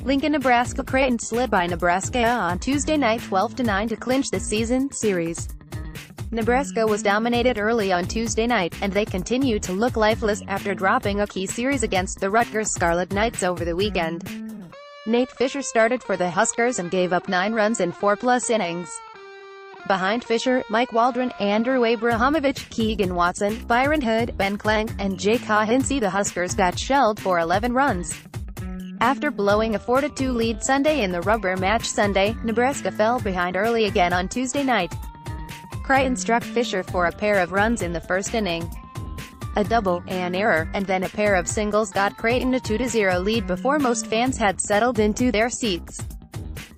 Lincoln, Nebraska. Creighton slid by Nebraska on Tuesday night 12-9 to clinch the season series. Nebraska was dominated early on Tuesday night, and they continued to look lifeless after dropping a key series against the Rutgers Scarlet Knights over the weekend. Nate Fisher started for the Huskers and gave up 9 runs in 4+ innings. Behind Fisher, Mike Waldron, Andrew Abrahamowicz, Keegan Watson, Byron Hood, Klenke, and Jake Hohensee the Huskers got shelled for 11 runs. After blowing a 4-2 lead Sunday in the rubber match Sunday, Nebraska fell behind early again on Tuesday night. Creighton struck Fisher for a pair of runs in the first inning. A double, an error, and then a pair of singles got Creighton a 2-0 lead before most fans had settled into their seats.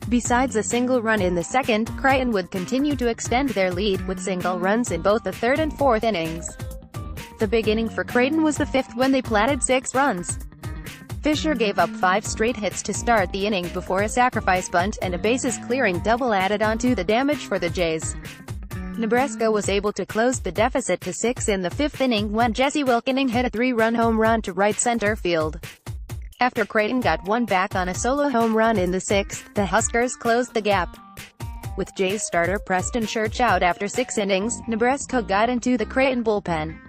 Besides a single run in the second, Creighton would continue to extend their lead with single runs in both the third and fourth innings. The big inning for Creighton was the fifth when they platted 6 runs. Fisher gave up 5 straight hits to start the inning before a sacrifice bunt and a bases-clearing double added onto the damage for the Jays. Nebraska was able to close the deficit to 6 in the 5th inning when Jesse Wilkening hit a 3-run home run to right center field. After Creighton got one back on a solo home run in the 6th, the Huskers closed the gap. With Jays starter Preston Church out after 6 innings, Nebraska got into the Creighton bullpen.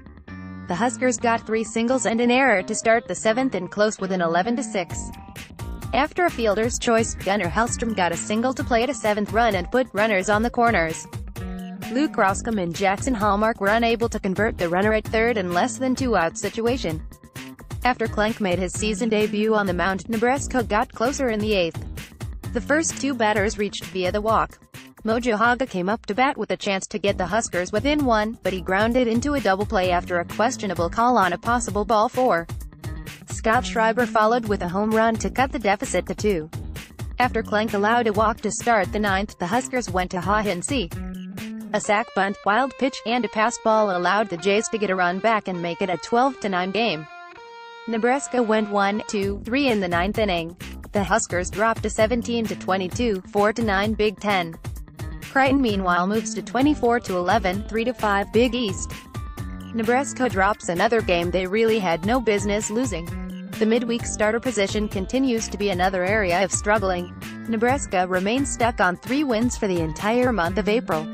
The Huskers got 3 singles and an error to start the 7th and close with an 11-6. After a fielder's choice, Gunnar Hellstrom got a single to play at a 7th run and put runners on the corners. Luke Roscom and Jackson Hallmark were unable to convert the runner at third in less than 2-out situation. After Klenke made his season debut on the mound, Nebraska got closer in the 8th. The first 2 batters reached via the walk. Mojo Haga came up to bat with a chance to get the Huskers within 1, but he grounded into a double play after a questionable call on a possible ball 4. Scott Schreiber followed with a home run to cut the deficit to 2. After Klenke allowed a walk to start the 9th, the Huskers went to Hohensee. A sac bunt, wild pitch, and a pass ball allowed the Jays to get a run back and make it a 12-9 game. Nebraska went 1-2-3 in the 9th inning. The Huskers dropped a 17-22, 4-9 Big Ten. Creighton meanwhile moves to 24-11, 3-5 Big East. Nebraska drops another game they really had no business losing. The midweek starter position continues to be another area of struggling. Nebraska remains stuck on 3 wins for the entire month of April.